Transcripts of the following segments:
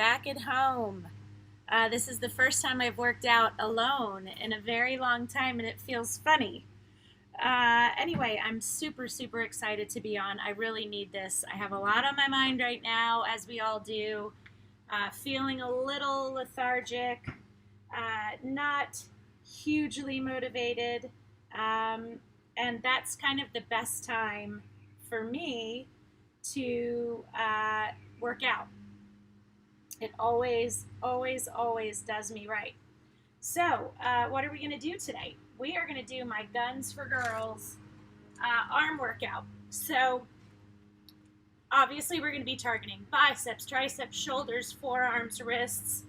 back at home. This is the first time I've worked out alone in a very long time, and it feels funny. Anyway, I'm super, super excited to be on. I really need this. I have a lot on my mind right now, as we all do. Feeling a little lethargic, not hugely motivated, and that's kind of the best time for me to work out. It always, always, always does me right. So, what are we going to do today? We are going to do my Guns for Girls arm workout. So, obviously, we're going to be targeting biceps, triceps, shoulders, forearms, wrists,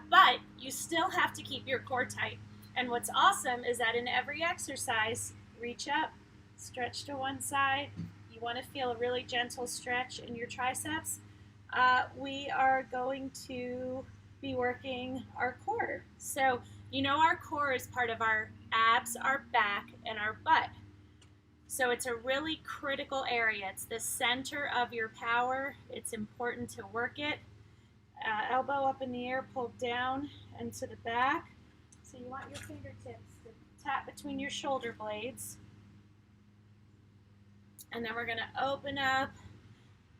but you still have to keep your core tight. And what's awesome is that in every exercise, reach up, stretch to one side. You want to feel a really gentle stretch in your triceps. We are going to be working our core. So, you know, our core is part of our abs, our back, and our butt. So it's a really critical area. It's the center of your power. It's important to work it. Elbow up in the air, pulled down and to the back. So you want your fingertips to tap between your shoulder blades. And then we're going to open up,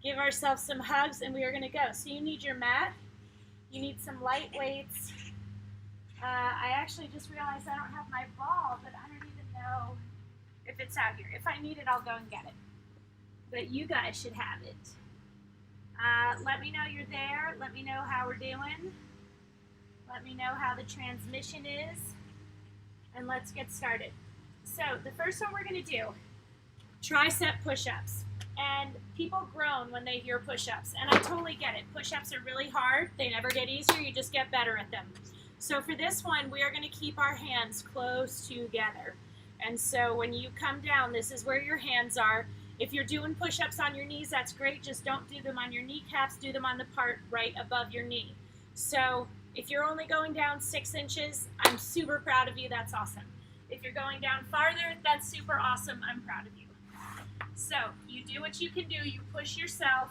give ourselves some hugs, and we are going to go. So you need your mat. You need some light weights. I actually just realized I don't have my ball, but I don't even know if it's out here. If I need it, I'll go and get it. But you guys should have it. Let me know you're there. Let me know how we're doing. Let me know how the transmission is. And let's get started. So the first one we're going to do, tricep push-ups. And people groan when they hear push-ups, and I totally get it. Push-ups are really hard. They never get easier. You just get better at them. So for this one, we are going to keep our hands close together. And so when you come down, this is where your hands are. If you're doing push-ups on your knees, that's great. Just don't do them on your kneecaps. Do them on the part right above your knee. So if you're only going down 6 inches, I'm super proud of you. That's awesome. If you're going down farther, that's super awesome. I'm proud of you. So you do what you can do. You push yourself.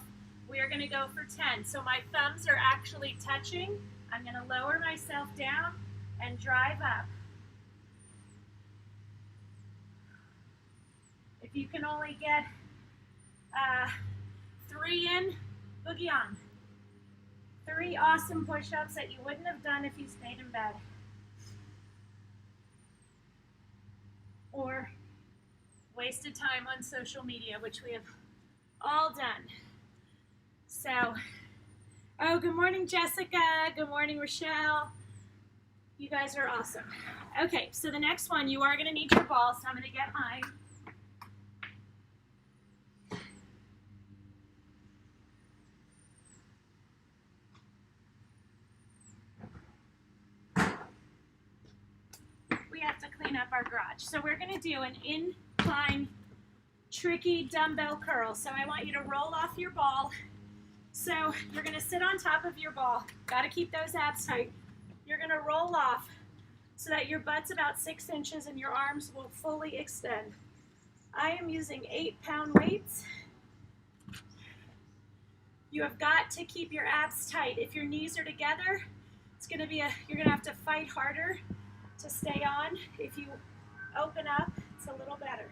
We are going to go for 10. So my thumbs are actually touching. I'm going to lower myself down and drive up. If you can only get 3 in, boogie on. 3 awesome push-ups that you wouldn't have done if you stayed in bed. Or wasted time on social media, which we have all done. So, oh, good morning, Jessica. Good morning, Rochelle. You guys are awesome. Okay, so the next one, you are going to need your ball, so I'm going to get mine. We have to clean up our garage. So we're going to do an incline tricky dumbbell curl. So I want you to roll off your ball. So you're going to sit on top of your ball. Got to keep those abs tight. You're going to roll off so that your butt's about 6 inches and your arms will fully extend. I am using 8-pound weights. You have got to keep your abs tight. If your knees are together, it's going to be you're going to have to fight harder to stay on. If you open up, it's a little better.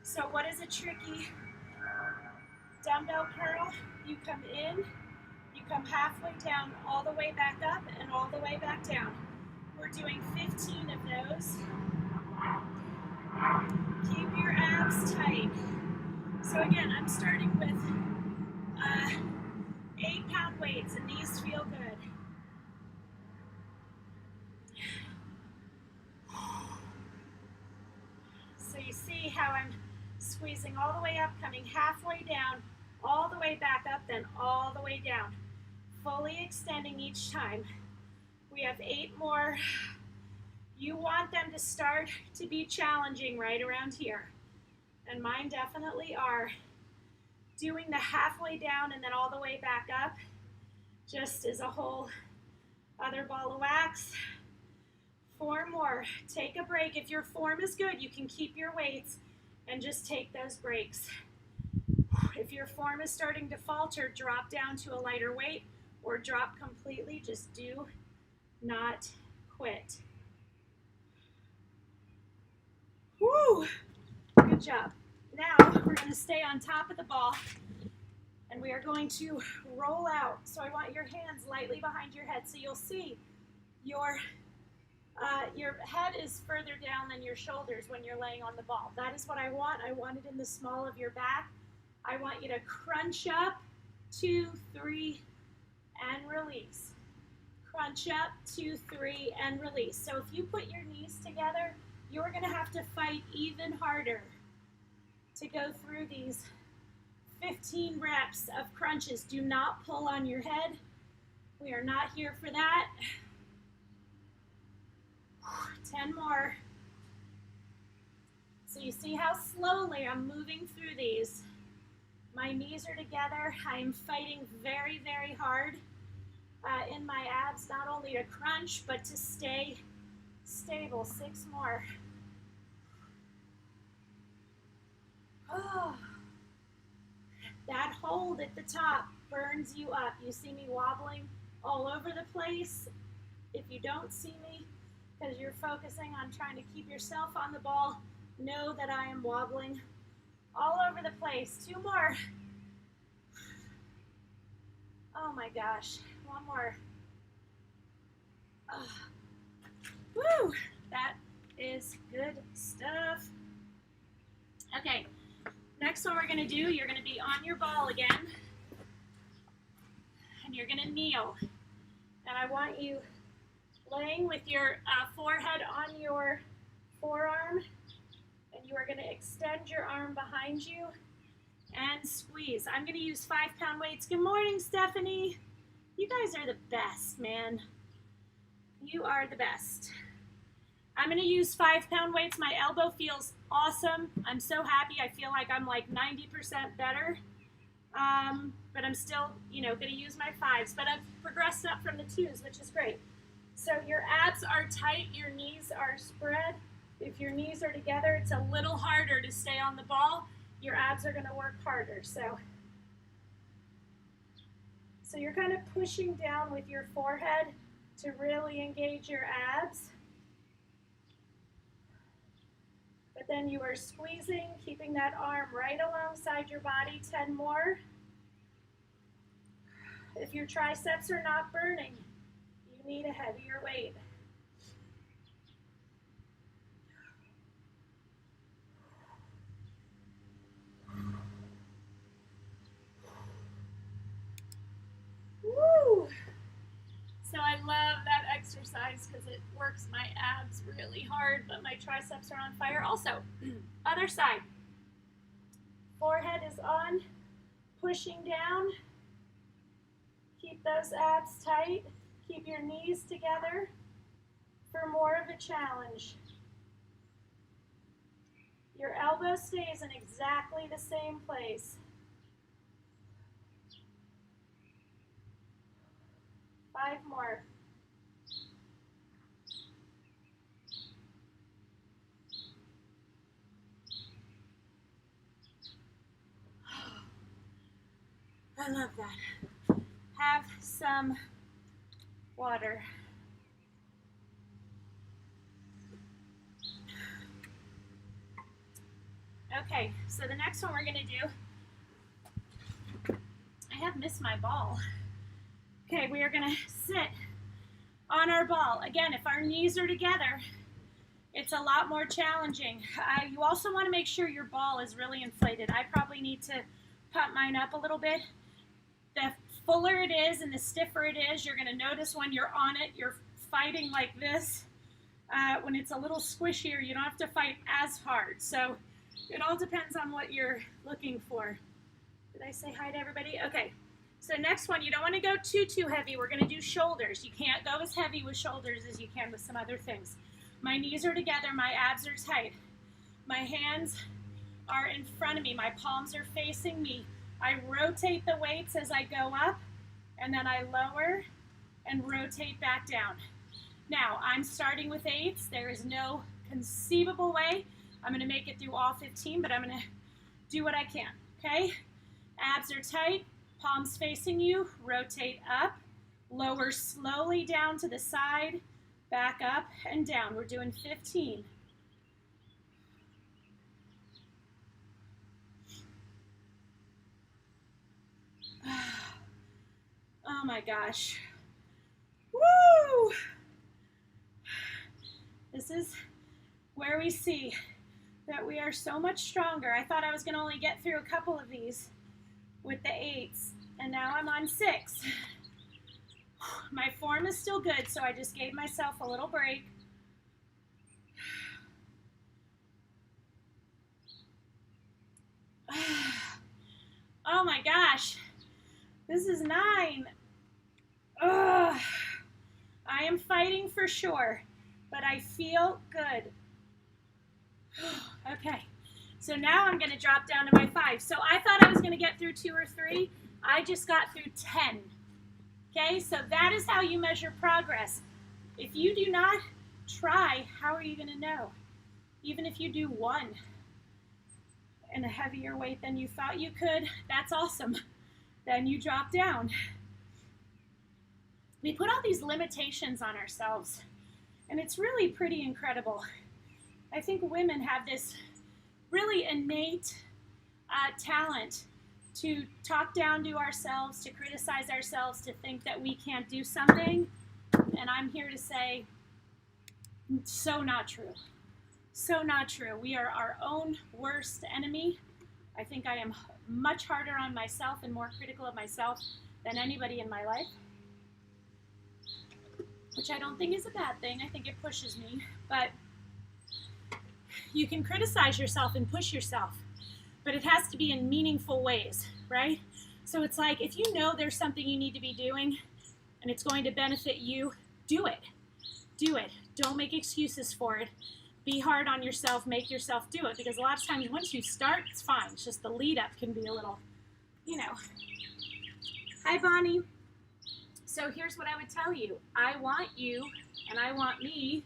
So what is a tricky dumbbell curl? You come in, you come halfway down, all the way back up, and all the way back down. We're doing 15 of those. Keep your abs tight. So again, I'm starting with 8-pound weights, and these feel good. So you see how I'm squeezing all the way up, coming halfway down, all the way back up, then all the way down. Fully extending each time. We have 8 more. You want them to start to be challenging right around here. And mine definitely are. Doing the halfway down and then all the way back up just is a whole other ball of wax. 4 more. Take a break. If your form is good, you can keep your weights and just take those breaks. If your form is starting to falter, drop down to a lighter weight or drop completely. Just do not quit. Woo! Good job. Now we're going to stay on top of the ball and we are going to roll out. So I want your hands lightly behind your head so you'll see your head is further down than your shoulders when you're laying on the ball. That is what I want. I want it in the small of your back. I want you to crunch up, 2, 3, and release. Crunch up, 2, 3, and release. So if you put your knees together, you're going to have to fight even harder to go through these 15 reps of crunches. Do not pull on your head. We are not here for that. 10 more. So you see how slowly I'm moving through these. My knees are together. I'm fighting very, very hard in my abs, not only to crunch, but to stay stable. 6 more. Oh, that hold at the top burns you up. You see me wobbling all over the place. If you don't see me, because you're focusing on trying to keep yourself on the ball, know that I am wobbling all over the place. 2 more. Oh my gosh. 1 more. Oh. Woo! That is good stuff. Okay. Next one we're going to do, you're going to be on your ball again. And you're going to kneel. And I want you laying with your forehead on your forearm, and you are going to extend your arm behind you and squeeze. I'm going to use 5-pound weights. Good morning, Stephanie. You guys are the best, man. You are the best. I'm going to use 5-pound weights. My elbow feels awesome. I'm so happy. I feel like I'm like 90% better. But I'm still, going to use my 5s. But I've progressed up from the 2s, which is great. So your abs are tight, your knees are spread. If your knees are together, it's a little harder to stay on the ball. Your abs are going to work harder. So you're kind of pushing down with your forehead to really engage your abs. But then you are squeezing, keeping that arm right alongside your body. 10 more. If your triceps are not burning, you need a heavier weight. Woo! So I love that exercise because it works my abs really hard, but my triceps are on fire also. Other side. Forehead is on, pushing down. Keep those abs tight. Keep your knees together for more of a challenge. Your elbow stays in exactly the same place. 5 more. I love that. Have some water. Okay, so the next one we're going to do, I have missed my ball. Okay, we are going to sit on our ball. Again, if our knees are together, it's a lot more challenging. You also want to make sure your ball is really inflated. I probably need to pump mine up a little bit. The fuller it is and the stiffer it is, you're going to notice when you're on it, you're fighting like this. When it's a little squishier, you don't have to fight as hard. So it all depends on what you're looking for. Did I say hi to everybody? Okay. So next one, you don't want to go too heavy. We're going to do shoulders. You can't go as heavy with shoulders as you can with some other things. My knees are together. My abs are tight. My hands are in front of me. My palms are facing me. I rotate the weights as I go up, and then I lower and rotate back down. Now, I'm starting with 8s. There is no conceivable way I'm going to make it through all 15, but I'm going to do what I can, okay? Abs are tight. Palms facing you, rotate up Lower slowly down to the side, back up and down. We're doing 15. Oh my gosh. Woo! This is where we see that we are so much stronger. I thought I was going to only get through a couple of these with the 8s, and now I'm on 6. My form is still good, so I just gave myself a little break. Oh my gosh, this is 9. Ugh. I am fighting for sure, but I feel good. Okay, so now I'm going to drop down to my 5. So I thought I was going to get through 2 or 3. I just got through 10. Okay, so that is how you measure progress. If you do not try, how are you going to know? Even if you do 1 and a heavier weight than you thought you could, that's awesome. Then you drop down. We put all these limitations on ourselves, and it's really pretty incredible. I think women have this really innate talent to talk down to ourselves, to criticize ourselves, to think that we can't do something. And I'm here to say, so not true. So not true. We are our own worst enemy. I think I am much harder on myself and more critical of myself than anybody in my life, which I don't think is a bad thing. I think it pushes me. But you can criticize yourself and push yourself, but it has to be in meaningful ways, right? So it's like, if you know there's something you need to be doing and it's going to benefit you, do it. Do it. Don't make excuses for it. Be hard on yourself. Make yourself do it, because a lot of times once you start, it's fine. It's just the lead up can be a little, Hi, Bonnie. So here's what I would tell you. I want you and I want me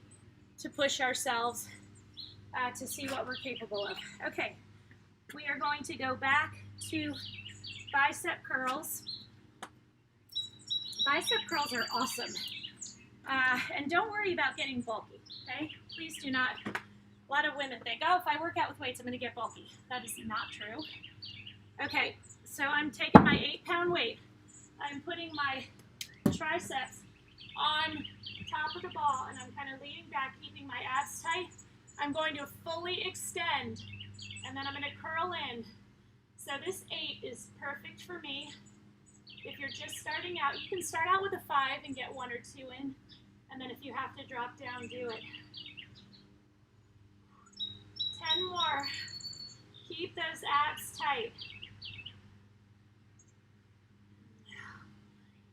to push ourselves to see what we're capable of. Okay, we are going to go back to bicep curls. Bicep curls are awesome. And don't worry about getting bulky, okay? Please do not. A lot of women think, oh, if I work out with weights, I'm going to get bulky. That is not true. Okay, so I'm taking my 8-pound weight. I'm putting my triceps on top of the ball, and I'm kind of leaning back, keeping my abs tight. I'm going to fully extend, and then I'm going to curl in. So this 8 is perfect for me. If you're just starting out, you can start out with a 5 and get 1 or 2 in, and then if you have to drop down, do it. 10 more. Keep those abs tight.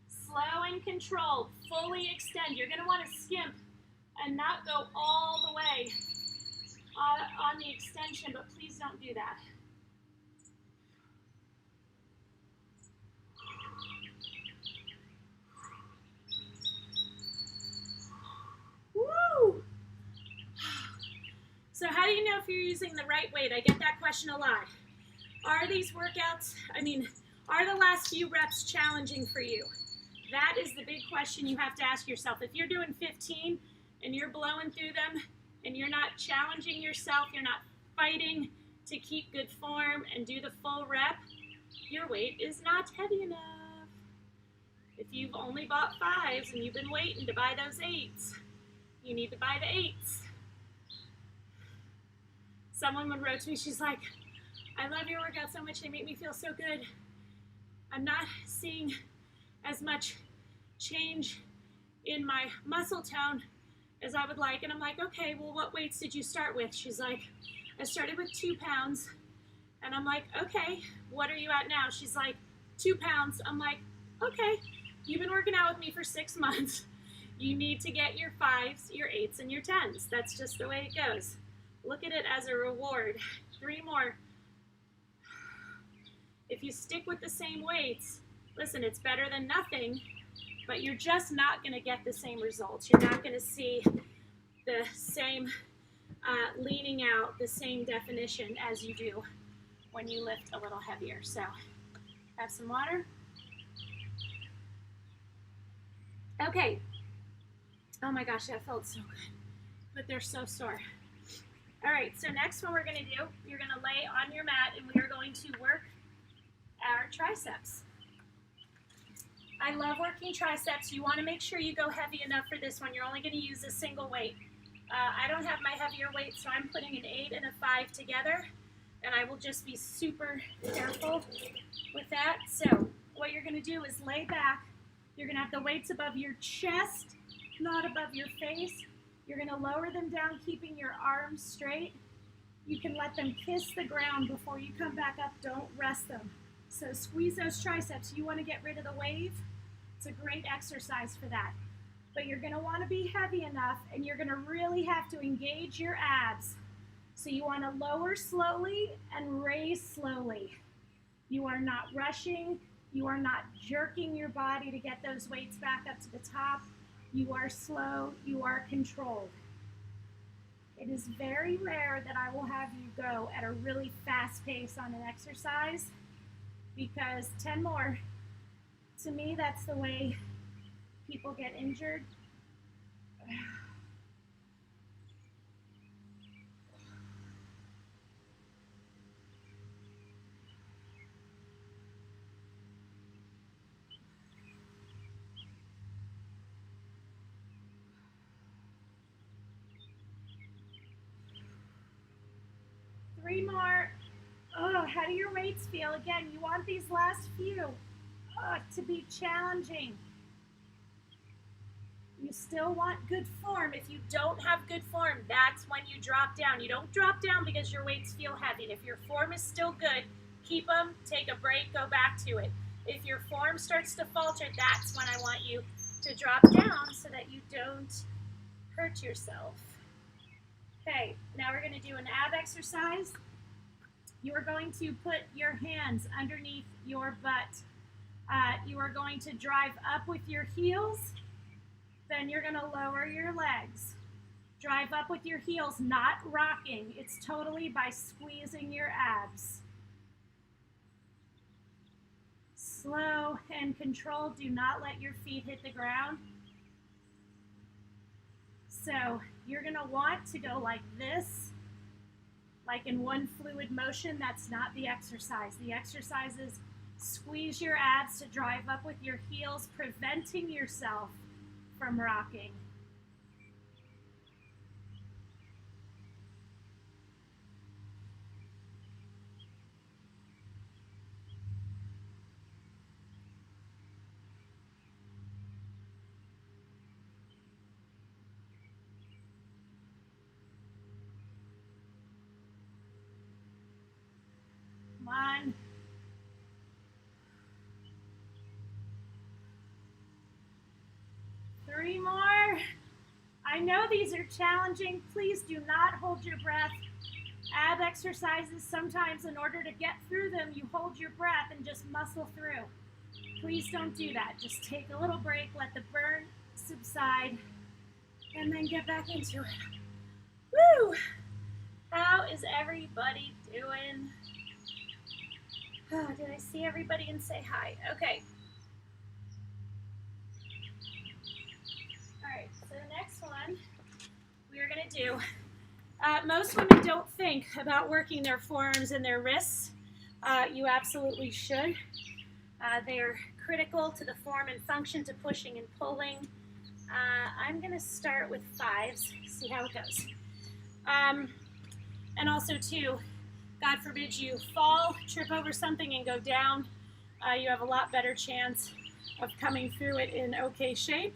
Slow and controlled. Fully extend. You're going to want to skimp and not go all the way on the extension, but please don't do that. Woo! So how do you know if you're using the right weight? I get that question a lot. Are these workouts, are the last few reps challenging for you? That is the big question you have to ask yourself. If you're doing 15 and you're blowing through them and you're not challenging yourself, you're not fighting to keep good form and do the full rep, your weight is not heavy enough. If you've only bought 5s and you've been waiting to buy those 8s, you need to buy the 8s. Someone would wrote to me, she's like, I love your workout so much, they make me feel so good. I'm not seeing as much change in my muscle tone as I would like. And I'm like, okay, well, what weights did you start with? She's like, I started with 2 pounds. And I'm like, okay, what are you at now? She's like, 2 pounds. I'm like, okay, you've been working out with me for 6 months. You need to get your 5s, your 8s, and your 10s. That's just the way it goes. Look at it as a reward. 3 more. If you stick with the same weights, listen, it's better than nothing, but you're just not going to get the same results. You're not going to see the same leaning out, the same definition as you do when you lift a little heavier. So, have some water. Okay. Oh my gosh, that felt so good. But they're so sore. All right, so next one we're going to do, you're going to lay on your mat and we are going to work our triceps. I love working triceps. You want to make sure you go heavy enough for this one. You're only going to use a single weight. I don't have my heavier weight, so I'm putting an 8 and a 5 together, and I will just be super careful with that. So what you're going to do is lay back. You're going to have the weights above your chest, not above your face. You're going to lower them down, keeping your arms straight. You can let them kiss the ground before you come back up. Don't rest them. So squeeze those triceps. You want to get rid of the wave. It's a great exercise for that. But you're going to want to be heavy enough, and you're going to really have to engage your abs. So you want to lower slowly and raise slowly. You are not rushing. You are not jerking your body to get those weights back up to the top. You are slow. You are controlled. It is very rare that I will have you go at a really fast pace on an exercise, because 10 more, to me, that's the way people get injured. Three more. Oh, how do your weights feel? Again, you want these last few to be challenging. You still want good form. If you don't have good form, that's when you drop down. You don't drop down because your weights feel heavy. And if your form is still good, keep them, take a break, go back to it. If your form starts to falter, that's when I want you to drop down so that you don't hurt yourself. Okay, now we're going to do an ab exercise. You are going to put your hands underneath your butt. You are going to drive up with your heels. Then you're going to lower your legs. Drive up with your heels, not rocking. It's totally by squeezing your abs. Slow and controlled. Do not let your feet hit the ground. So you're going to want to go like this, like in one fluid motion. That's not the exercise. The exercise is squeeze your abs to drive up with your heels, preventing yourself from rocking. Come on. Three more. I know these are challenging. Please do not hold your breath. Ab exercises, sometimes in order to get through them, you hold your breath and just muscle through. Please don't do that. Just take a little break, let the burn subside, and then get back into it. Woo! How is everybody doing? Oh, did I see everybody and say hi? Okay. All right, so the next one we are going to do, most women don't think about working their forearms and their wrists. You absolutely should. They are critical to the form and function, to pushing and pulling. I'm going to start with 5s, see how it goes. And also, too, God forbid you fall, trip over something, and go down. You have a lot better chance of coming through it in okay shape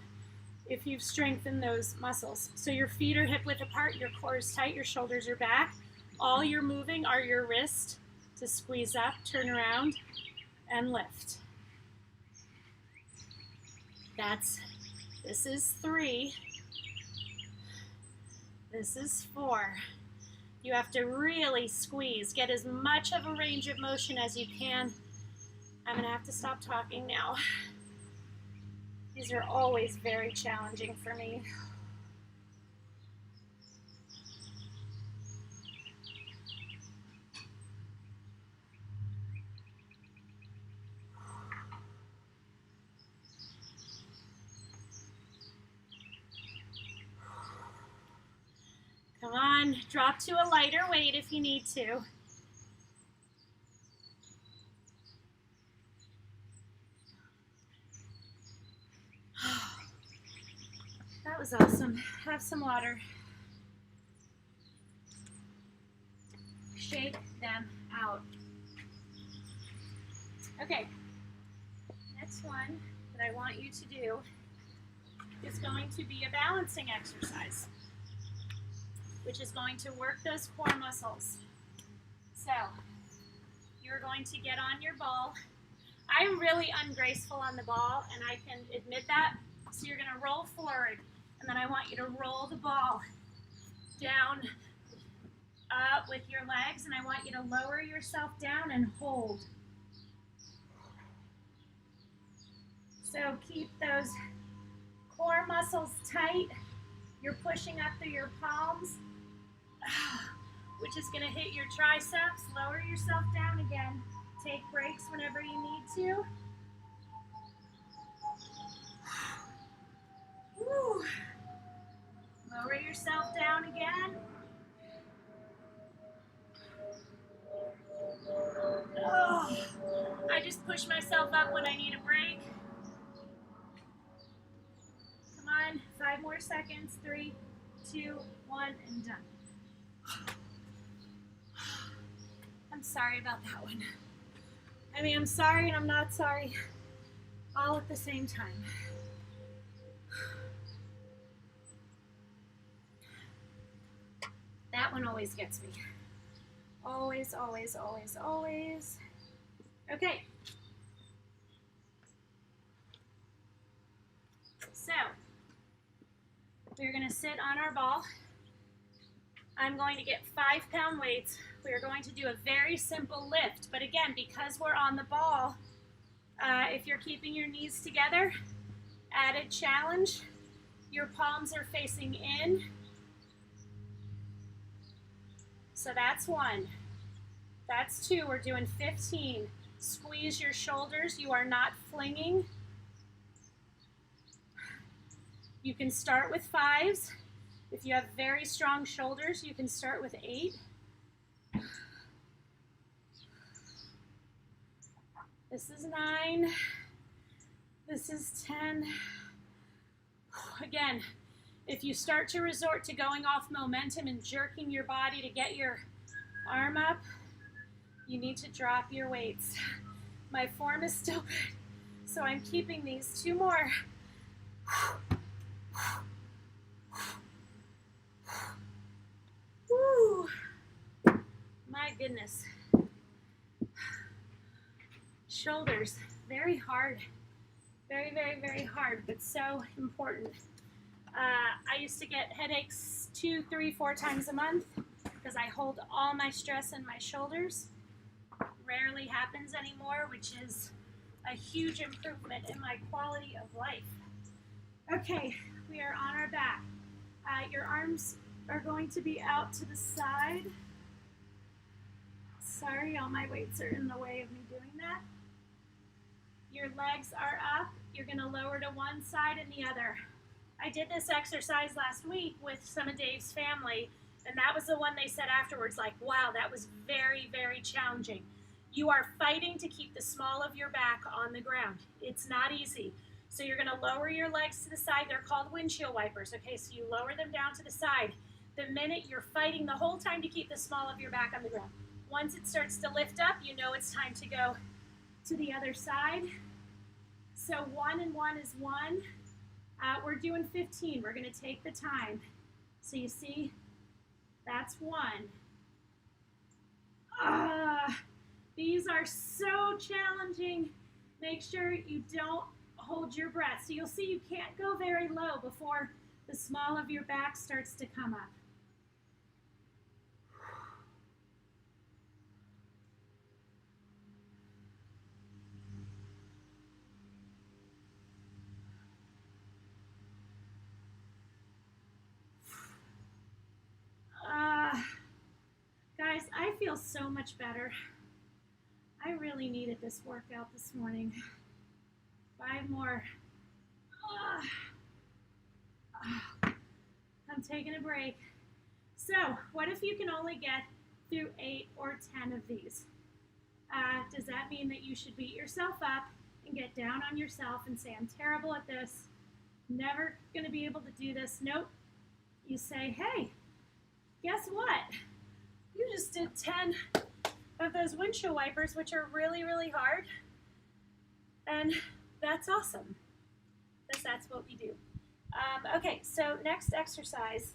if you've strengthened those muscles. So your feet are hip width apart, your core is tight, your shoulders are back. All you're moving are your wrists to squeeze up, turn around, and lift. This is 3. This is 4. You have to really squeeze, get as much of a range of motion as you can. I'm going to have to stop talking now. These are always very challenging for me. And drop to a lighter weight if you need to. That was awesome. Have some water. Shake them out. Okay, next one that I want you to do is going to be a balancing exercise, which is going to work those core muscles. So, you're going to get on your ball. I'm really ungraceful on the ball, and I can admit that. So you're going to roll forward, and then I want you to roll the ball down with your legs, and I want you to lower yourself down and hold. So keep those core muscles tight. You're pushing up through your palms, which is going to hit your triceps. Lower yourself down again. Take breaks whenever you need to. Woo. Lower yourself down again. Oh, I just push myself up when I need a break. Come on, 5 more seconds. 3, 2, 1, and done. I'm sorry about that one. I mean, I'm sorry and I'm not sorry, all at the same time. That one always gets me. Always, always, always, always. Okay. So, we're going to sit on our ball. I'm going to get 5-pound weights. We are going to do a very simple lift. But again, because we're on the ball, if you're keeping your knees together, added challenge. Your palms are facing in. So that's 1. That's 2. We're doing 15. Squeeze your shoulders. You are not flinging. You can start with 5s. If you have very strong shoulders, you can start with 8. This is 9. This is 10. Again, if you start to resort to going off momentum and jerking your body to get your arm up, you need to drop your weights. My form is still good, so I'm keeping these. 2 more. Woo. My goodness. Shoulders, very hard. Very, very, very hard, but so important. I used to get headaches 2, 3, 4 times a month because I hold all my stress in my shoulders. Rarely happens anymore, which is a huge improvement in my quality of life. Okay, we are on our back. Your arms are going to be out to the side. Sorry, all my weights are in the way of me doing that. Your legs are up. You're going to lower to one side and the other. I did this exercise last week with some of Dave's family, and that was the one they said afterwards, like, wow, that was very, very challenging. You are fighting to keep the small of your back on the ground. It's not easy. So you're going to lower your legs to the side. They're called windshield wipers. Okay, so you lower them down to the side. The minute you're fighting the whole time to keep the small of your back on the ground. Once it starts to lift up, you know it's time to go to the other side. So 1 and 1 is 1. We're doing 15. We're going to take the time. So you see, that's 1. These are so challenging. Make sure you don't hold your breath. So you'll see you can't go very low before the small of your back starts to come up. Guys, I feel so much better. I really needed this workout this morning. 5 more. I'm taking a break. So what if you can only get through 8 or 10 of these? Does that mean that you should beat yourself up and get down on yourself and say, I'm terrible at this, never going to be able to do this? Nope. You say, hey, guess what? You just did 10 of those windshield wipers, which are really, really hard. And that's awesome. That's what we do. Okay, so next exercise.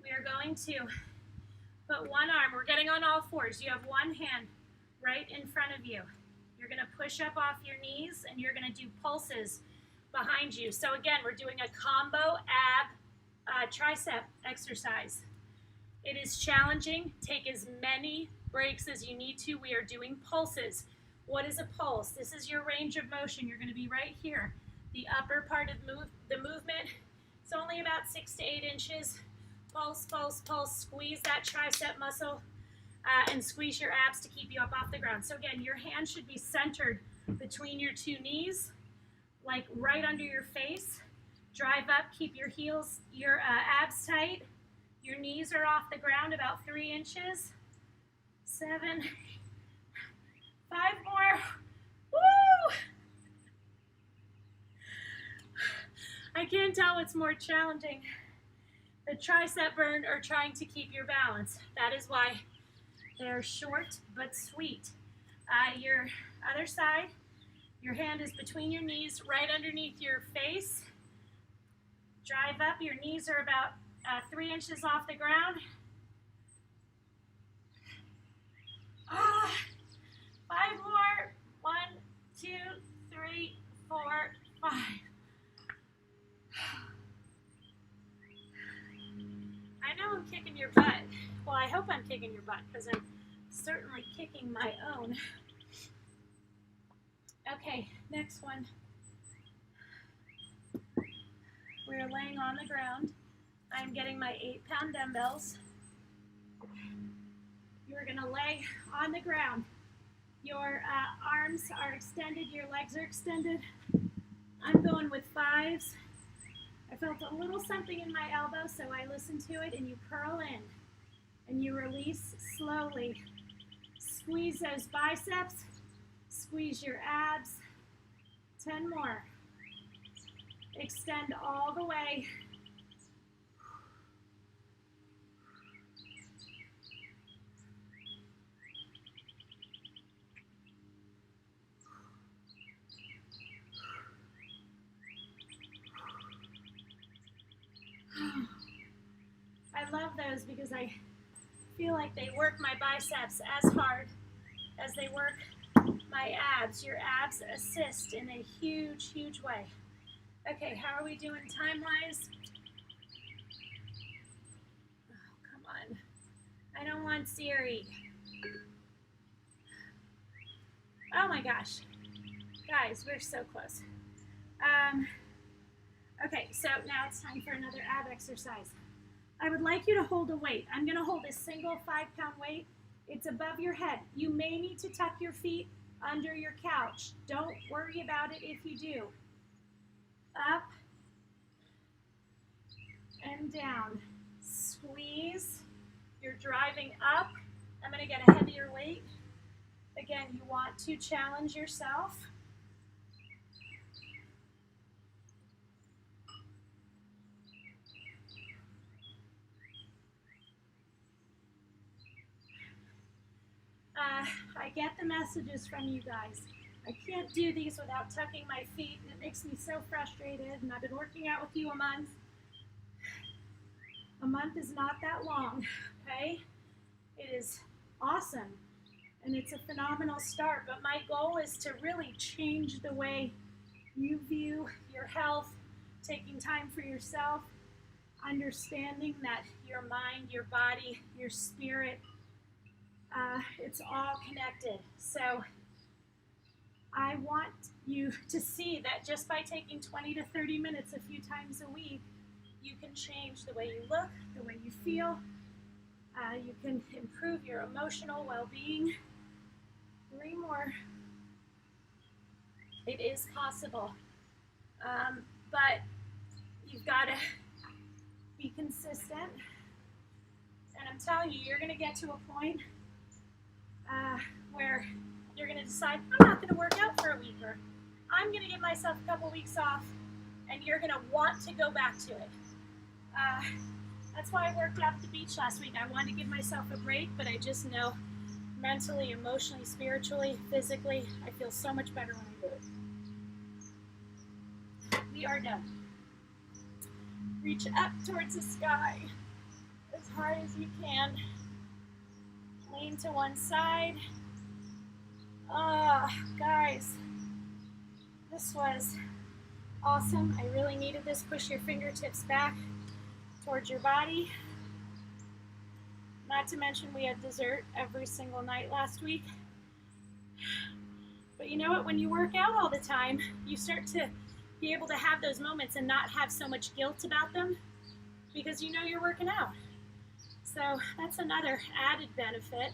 We are going to put one arm, we're getting on all fours. You have one hand right in front of you. You're going to push up off your knees and you're going to do pulses behind you. So again, we're doing a combo ab tricep exercise. It is challenging. Take as many breaks as you need to. We are doing pulses. What is a pulse? This is your range of motion. You're going to be right here. The upper part of the movement, it's only about 6 to 8 inches. Pulse, pulse, pulse. Squeeze that tricep muscle and squeeze your abs to keep you up off the ground. So again, your hand should be centered between your two knees, like right under your face. Drive up, keep your heels, your abs tight. Your knees are off the ground about 3 inches. 7, 5 more. Woo! I can't tell what's more challenging, the tricep burn or trying to keep your balance. That is why they're short but sweet. Your other side, your hand is between your knees, right underneath your face. Drive up, your knees are about 3 inches off the ground. 5 more. 1, 2, 3, 4, 5. I know I'm kicking your butt. Well, I hope I'm kicking your butt because I'm certainly kicking my own. Okay, next one. We're laying on the ground. I'm getting my 8-pound dumbbells. You're going to lay on the ground. Your arms are extended, your legs are extended. I'm going with 5s. I felt a little something in my elbow, so I listened to it, and you curl in. And you release slowly. Squeeze those biceps. Squeeze your abs. 10 more. Extend all the way. I love those because I feel like they work my biceps as hard as they work my abs. Your abs assist in a huge, huge way. Okay, how are we doing time-wise? Oh, come on. I don't want Siri. Oh my gosh. Guys, we're so close. Okay, so now it's time for another ab exercise. I would like you to hold a weight. I'm going to hold a single 5-pound weight. It's above your head. You may need to tuck your feet under your couch. Don't worry about it if you do. Up and down. Squeeze. You're driving up. I'm going to get a heavier weight. Again, you want to challenge yourself. I get the messages from you guys. I can't do these without tucking my feet, and it makes me so frustrated, and I've been working out with you a month. A month is not that long, okay? It is awesome, and it's a phenomenal start, but my goal is to really change the way you view your health, taking time for yourself, understanding that your mind, your body, your spirit, it's all connected. So I want you to see that just by taking 20 to 30 minutes a few times a week, you can change the way you look, the way you feel. You can improve your emotional well-being. 3 more. It is possible. But You've got to be consistent. And I'm telling you, you're going to get to a point where you're going to decide, I'm not going to work out for a week, or I'm going to give myself a couple weeks off, and you're going to want to go back to it. That's why I worked out at the beach last week. I wanted to give myself a break, but I just know mentally, emotionally, spiritually, physically, I feel so much better when I do it. We are done. Reach up towards the sky as hard as you can. Lean to one side. Guys, this was awesome. I really needed this. Push your fingertips back towards your body. Not to mention we had dessert every single night last week. But you know what? When you work out all the time, you start to be able to have those moments and not have so much guilt about them because you know you're working out. So that's another added benefit,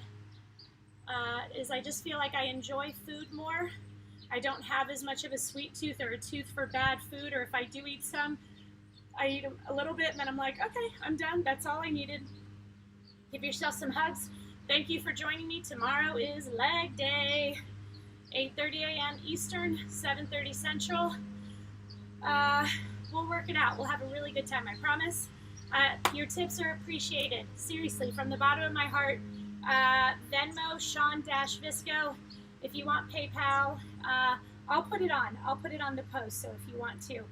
is I just feel like I enjoy food more. I don't have as much of a sweet tooth or a tooth for bad food, or if I do eat some, I eat a little bit and then I'm like, okay, I'm done. That's all I needed. Give yourself some hugs. Thank you for joining me. Tomorrow is leg day, 8:30 a.m. Eastern, 7:30 Central. We'll work it out. We'll have a really good time, I promise. Your tips are appreciated. Seriously, from the bottom of my heart. Venmo, Sean-Visco. If you want PayPal, I'll put it on. I'll put it on the post, so if you want to,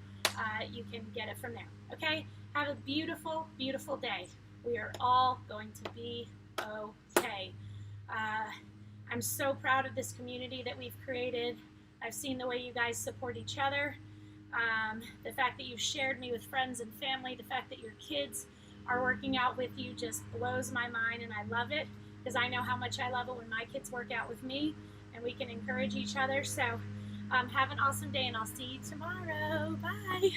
you can get it from there. Okay? Have a beautiful, beautiful day. We are all going to be okay. I'm so proud of this community that we've created. I've seen the way you guys support each other. The fact that you've shared me with friends and family, the fact that your kids are working out with you just blows my mind, and I love it because I know how much I love it when my kids work out with me and we can encourage each other. So have an awesome day, and I'll see you tomorrow. Bye.